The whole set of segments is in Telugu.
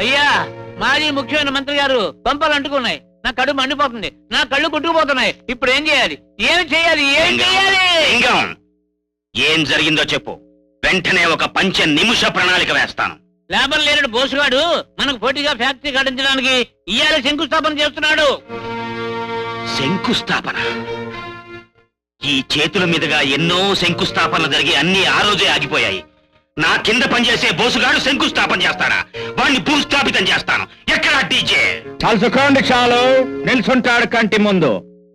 అయ్యా మాజీ ముఖ్యమైన మంత్రి గారు పంపాలు అంటుకున్నాయి. నా కడుపు మండిపోతుంది, నా కళ్ళు కొట్టుకుపోతున్నాయి. ఇప్పుడు ఏం చేయాలి? ఏం చేయాలి? ఏం జరిగిందో చెప్పు. వెంటనే ఒక నిమిష ప్రణాళిక వేస్తాను. లేబర్ లేనడు బోసుగాడు మనకు పోటీగా ఫ్యాక్టరీ కట్టించడానికి ఇవాళ శంకుస్థాపన చేస్తున్నాడు. శంకుస్థాపన? ఈ చేతుల మీదుగా ఎన్నో శంకుస్థాపనలు జరిగి అన్ని ఆ రోజే ఆగిపోయాయి. నా కింద పనిచేసే బోసుగాడు శంకుస్థాపన చేస్తాడా? వాడిని భూస్థాపితం చేస్తాను. ఎక్కడ డీజే? చాలు చాలు, నిల్చుంటాడు కంటి ముందు.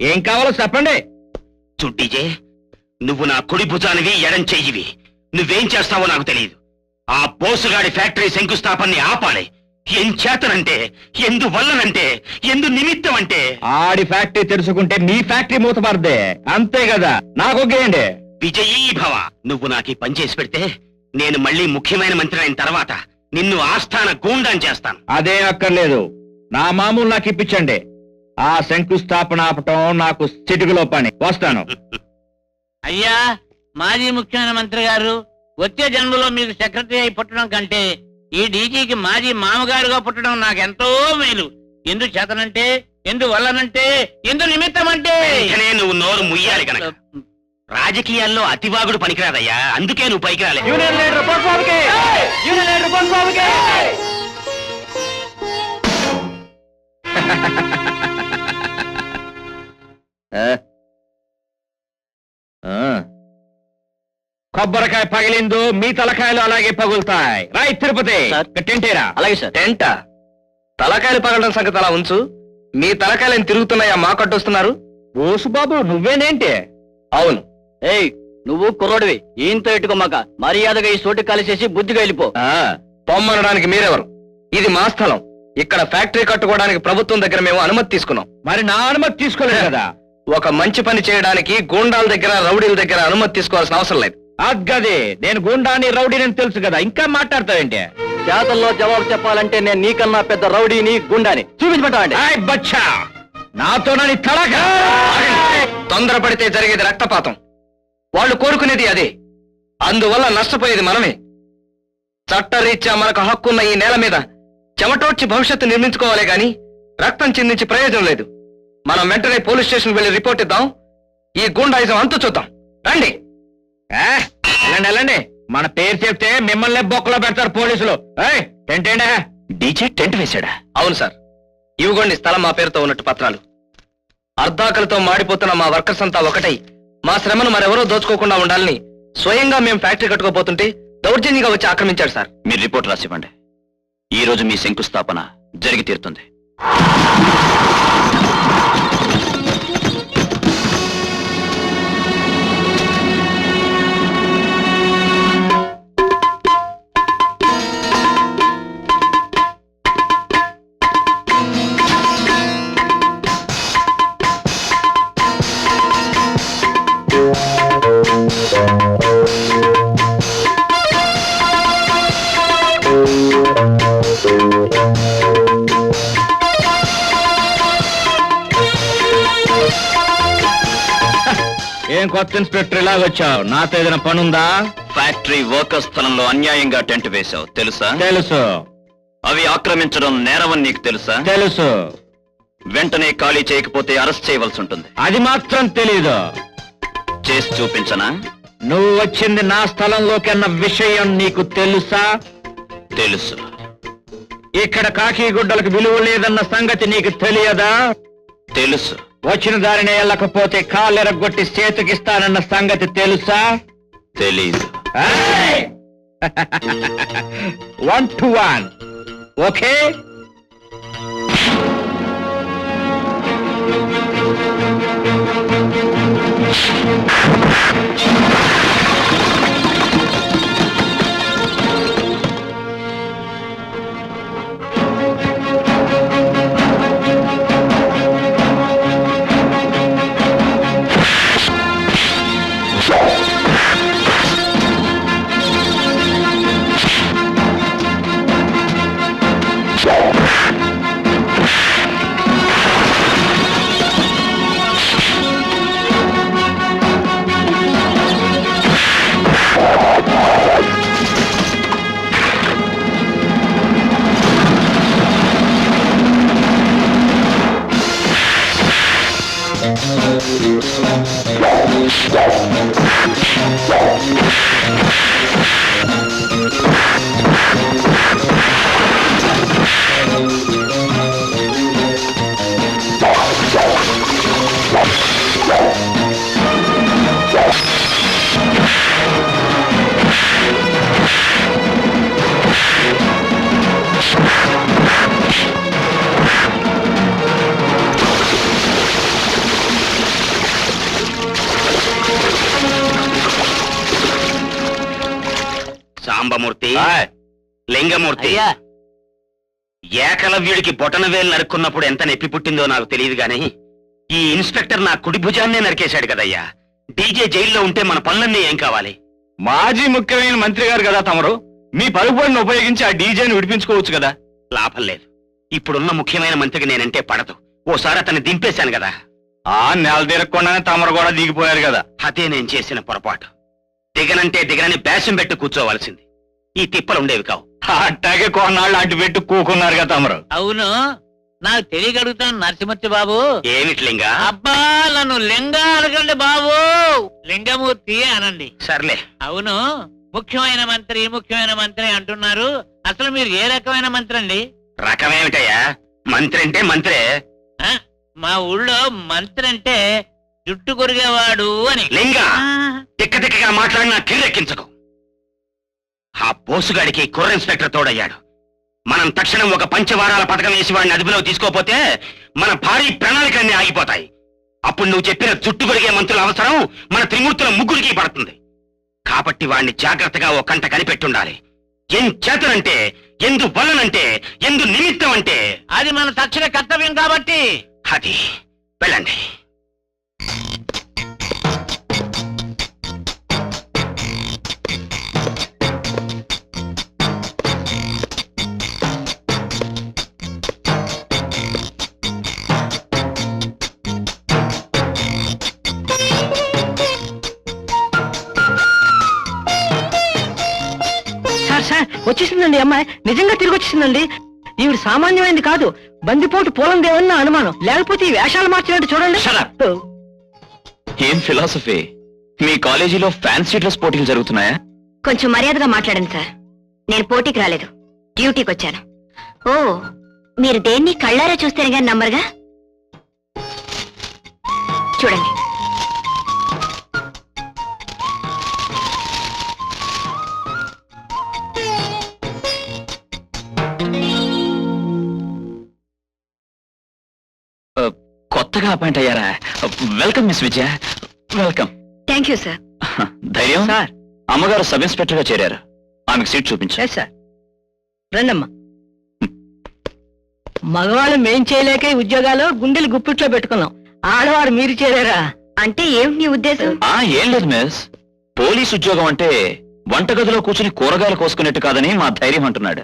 ఏం కావాలో చెప్పండి. డీజే, నువ్వు నా కుడి భుజానివి, ఎడం చెయ్యివి. నువ్వేం చేస్తావో నాకు తెలియదు. ఆ బోసుగాడి ఫ్యాక్టరీ శంకుస్థాపనని ఆపాలి. ఏం చేతనంటే, ఎందువల్లనంటే, ఎందు నిమిత్తం అంటే. ఆడి ఫ్యాక్టరీ తెలుసుకుంటే మీ ఫ్యాక్టరీ మూతపడదే, అంతే కదా. నాకు ఒకేయండి. విజయీ భవ. నువ్వు నాకు ఈ పని చేసి పెడితే నేను మళ్ళీ ముఖ్యమైన మంత్రి అయిన తర్వాత నిన్ను ఆస్థాన గూండాన్ చేస్తాను. అదే అక్కర్లేదు, నా మామూలు నాకు ఇప్పించండి. ఆ శంకుస్థాపన ఆపటం నాకు చిటికలో పని. వస్తాను. అయ్యా మాజీ ముఖ్యమైన మంత్రి గారు, వచ్చే జన్మలో మీకు సెక్రటరీ అయి పుట్టడం కంటే ఈ డీజీకి మాజీ మామగారుగా పుట్టడం నాకెంతో మేలు. ఎందు చేతనంటే, ఎందువల్లనంటే, ఎందు నిమిత్తం అంటే. నువ్వు నోరు ముయ్యాలి కనుక. రాజకీయాల్లో అతివాగుడు పనికిరాదయ్యా, అందుకే నువ్వు పైకి రాలే. కొబ్బరికాయ పగిలిందో మీ తలకాయలు అలాగే పగులుతాయి. రాయ్ తిరుపతి, టెంటేరా. అలాగే సార్. టెంటా? తలకాయలు పగలడం సంగతి అలా ఉంచు. మీ తలకాయలు తిరుగుతున్నాయా? మా కట్టొస్తున్నారు. బోసుబాబు నువ్వేనేంటి? అవును. ఏయ్, నువ్వు కుర్రోడివి, ఈయంతో ఎట్టుకోమాక. మర్యాదగా ఈ చోటు కలిసేసి బుద్ధిగా వెళ్ళిపో. పొమ్మనడానికి మీరెవరు? ఇది మా స్థలం. ఇక్కడ ఫ్యాక్టరీ కట్టుకోవడానికి ప్రభుత్వం దగ్గర మేము అనుమతి తీసుకున్నాం. మరి నా అనుమతి తీసుకోలేదు కదా. ఒక మంచి పని చేయడానికి గూండాల దగ్గర, రౌడీల దగ్గర అనుమతి తీసుకోవాల్సిన అవసరం లేదు. అగ్గది, నేను గూండాని రౌడీని తెలుసు కదా, ఇంకా మాట్లాడతావేంటి? చేతల్లో జవాబు చెప్పాలంటే నేను నీకన్నా పెద్ద రౌడీని, గుండాని. చూపించమంటావండి? బచ్చా, నాతో నని తలక. తొందరపడితే జరిగేది రక్తపాతం. వాళ్ళు కోరుకునేది అదే. అందువల్ల నష్టపోయేది మనమే. చట్టరీత్యా మనకు హక్కున్న ఈ నేల మీద చెమటోడ్చి భవిష్యత్తు నిర్మించుకోవాలే గాని రక్తం చిందించి ప్రయోజనం లేదు. మనం వెంటనే పోలీస్ స్టేషన్ వెళ్లి రిపోర్ట్ ఇద్దాం. ఈ గూండాయిజం అంతు చూద్దాం. రండి. వెళ్ళండి. మన పేరు చెప్తే మిమ్మల్ని బొక్కలో పెడతారు పోలీసులు. టెంటేనా? డీజే టెంట్ వేశాడా? అవును సార్. ఇవిగోండి స్థలం మా పేరుతో ఉన్నట్టు పత్రాలు. అర్ధాకలతో మాడిపోతున్న మా వర్కర్స్ అంతా ఒకటై మా శ్రమను మరెవరో దోచుకోకుండా ఉండాలని స్వయంగా మేము ఫ్యాక్టరీ కట్టుకోపోతుంటే దౌర్జన్యంగా వచ్చి ఆక్రమించాడు సార్. మీరు రిపోర్ట్ రాసివ్వండి. ఈ రోజు మీ శంకుస్థాపన జరిగి తీరుతుంది. ఏం కొత్త ఇన్స్పెక్టర్ ఇలా వచ్చావు? నాతో ఏదైనా పనుందా? ఫ్యాక్టరీ వర్కర్స్ స్థలంలో అన్యాయంగా టెంట్ వేశావు, తెలుసా? తెలుసు. అవి ఆక్రమించడం నేరమని నీకు తెలుసా? తెలుసు. వెంటనే ఖాళీ చేయకపోతే అరెస్ట్ చేయవలసి ఉంటుంది. అది మాత్రం తెలీదు. చేసి చూపించనా? నువ్వు వచ్చింది నా స్థలంలోకి అన్న విషయం నీకు తెలుసా? తెలుసు. ఇక్కడ కాకి గుడ్డలకు విలువ లేదన్న సంగతి నీకు తెలియదా? తెలుసు. వచ్చిన దారిని వెళ్ళకపోతే కాళ్ళెరగొట్టి చేతికిస్తానన్న సంగతి తెలుసా? తెలీదు. 1 to 1. ఓకే? సాంబమూర్తి, ఆయ్. లింగమూర్తి, అయ్యా ఏకలవ్యుడికి బొటన వేలు నరుక్కున్నప్పుడు ఎంత నొప్పి పుట్టిందో నాకు తెలియదు గాని ఈ ఇన్స్పెక్టర్ నా కుడి భుజాన్నే నరికేశాడు కదయ్యా. డీజే జైల్లో ఉంటే మన పనులన్నీ ఏం కావాలి? మాజీ ముఖ్యమైన మంత్రి గారు కదా తమరు, మీ పలుకుబడిని ఉపయోగించి ఆ డీజేని విడిపించుకోవచ్చు కదా. లాభం లేదు. ఇప్పుడున్న ముఖ్యమైన మంత్రికి నేనంటే పడదు. ఓసారి అతన్ని దింపేశాను కదా. ఆ నెల తిరగకుండానే తమరు కూడా దిగిపోయారు కదా. అదే నేను చేసిన పొరపాటు. దిగనంటే దిగనని బేషం పెట్టి కూర్చోవలసింది. ఈ తిప్పలు ఉండేవి కావు. అట్టాగే కొన్నాళ్ళు అడ్డు పెట్టి కూకున్నారు కదా తమరు. అవును, నాకు తెలియగలుగుతాను నరసింహూర్తి బాబు. ఏమిటి లింగా? అబ్బా నన్ను లింగా అనకండి బాబు, లింగమూర్తి అనండి. సర్లే. అవును, ముఖ్యమైన మంత్రి అంటున్నారు. అసలు మీరు ఏ రకమైన మంత్రి అండి? రకమేమిటయ్యా? మంత్రి అంటే మంత్రే. ఆ? మా ఊళ్ళో మంత్రి అంటే జుట్టు కొరిగేవాడు అని. లింగా, ఆ, తిక్కగా మాట్లాడినా కిర్రెక్కించకు. ఆ పోసుగాడికి కుర్ర ఇన్స్పెక్టర్ తోడయ్యాడు. మనం తక్షణం ఒక పంచవారాల పథకం వేసి వాడిని అదుపులో తీసుకోపోతే మన భారీ ప్రణాళికలన్నీ ఆగిపోతాయి. అప్పుడు నువ్వు చెప్పిన జుట్టు కొరిగే మంత్రుల అవసరం మన త్రిమూర్తుల ముగ్గురికి పడుతుంది. కాబట్టి వాడిని జాగ్రత్తగా ఓ కంట కనిపెట్టుండాలి. ఏం చేతనంటే, ఎందు వలనంటే, ఎందు నిమిత్తం అంటే అది మన తక్షణ కర్తవ్యం కాబట్టి. అది. వెళ్ళండి. సార్ వచ్చేసిందండి అమ్మాయి, నిజంగా తిరిగి వచ్చేసిందండి. ఈవిడ సామాన్యమైంది కాదు, బందిపోటు పోలందేమన్నా అనుమానం, లేకపోతే ఈ వేషాలు మార్చినట్టు చూడండి. Shut up. ఏం ఫిలాసఫీ? మీ కాలేజీలో ఫ్యాన్సీ డ్రెస్ పోటీలు జరుగుతున్నాయా? కొంచెం మర్యాదగా మాట్లాడండి సార్. నేను పోటీకి రాలేదు, డ్యూటీకి వచ్చాను. ఓ, మీరు దేన్ని కళ్ళారా చూస్తేనే గాని నమ్మరుగా. చూడండి. కొత్తగా అపాయింట్ అయ్యారా? Welcome miss Vijaya, welcome. Thank you sir. ధైర్యం సార్. అమ్మగారు సబ్ ఇన్స్పెక్టర్ గా చేరారు. ఆమెకు సీట్ చూపించు. ఎస్ సార్, రండమ్మా. మగవాళ్ళు మేం చేయలేక ఈ ఉద్యోగాలు గుండెలు గుప్పిట్లో పెట్టుకున్నాం, ఆడవారు మీరు చేరారా? అంటే ఏమిటి నీ ఉద్దేశం? ఏం లేదు మిస్, పోలీస్ ఉద్యోగం అంటే వంటగదిలో కూర్చుని కూరగాయలు కోసుకునేట్టు కాదని మా ధైర్యం అంటున్నాడు.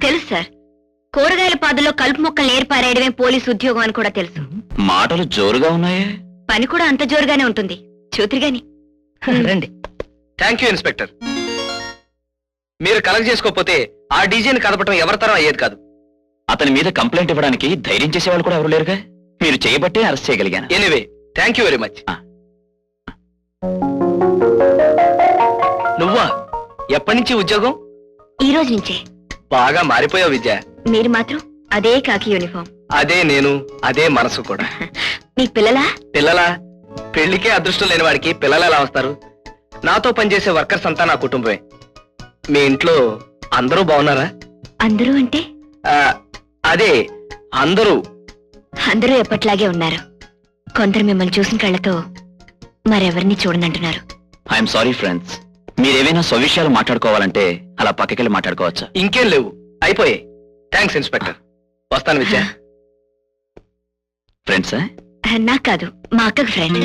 తెలుసు సార్, కూరగాయల పాదుల్లో కలుపు మొక్కలు ఏర్పారేయడమే పోలీసు ఉద్యోగం అని కూడా తెలుసు. మాటలు జోరుగా ఉన్నాయే. పని కూడా అంత జోరుగానే ఉంటుంది, చూతిరిగాని. రండి. Thank you inspector. మీరు కలెక్ట్ చేసుకోకపోతే ఆ డీజేని కదపటం ఎవరితరం అయ్యేది కాదు. అతని మీద కంప్లైంట్ ఇవ్వడానికి ధైర్యం చేసేవాళ్ళు కూడా ఎవరు లేరుగా. మీరు చేయబట్టే అరెస్ట్ చేయగలిగాను. Anyway, thank you very much. నువ్వా? ఎప్పటి నుంచి ఉద్యోగం? ఈ రోజు నుంచే. బాగా మారిపోయావు విద్య. మీరు మాత్రం అదే కాకి యూనిఫామ్. అదే నేను, అదే మనసు కూడా. మీ పిల్లలా? పిల్లలా? పెళ్లికే అదృష్టం లేని వాడికి పిల్లలు ఎలా వస్తారు? నాతో పనిచేసే వర్కర్స్ అంతా నా కుటుంబమే. మీ ఇంట్లో అందరూ బాగున్నారా? అందరూ అంటే? ఆ, అదే అందరూ. అందరూ ఎప్పట్లాగే ఉన్నారు. కొందరు మిమ్మల్ని చూసిన కళ్ళతో మరెవరిని చూడనంటున్నారు. ఐఎమ్ సారీ ఫ్రెండ్స్, మీరేమైనా సవిషయాలు మాట్లాడుకోవాలంటే అలా పక్కకెళ్ళి మాట్లాడుకోవచ్చా? ఇంకేం లేవు, అయిపోయాయి. Thanks inspector. వస్తాను విద్య. ఫ్రెండ్సా? నాకు కాదు, మా అక్కకు ఫ్రెండ్.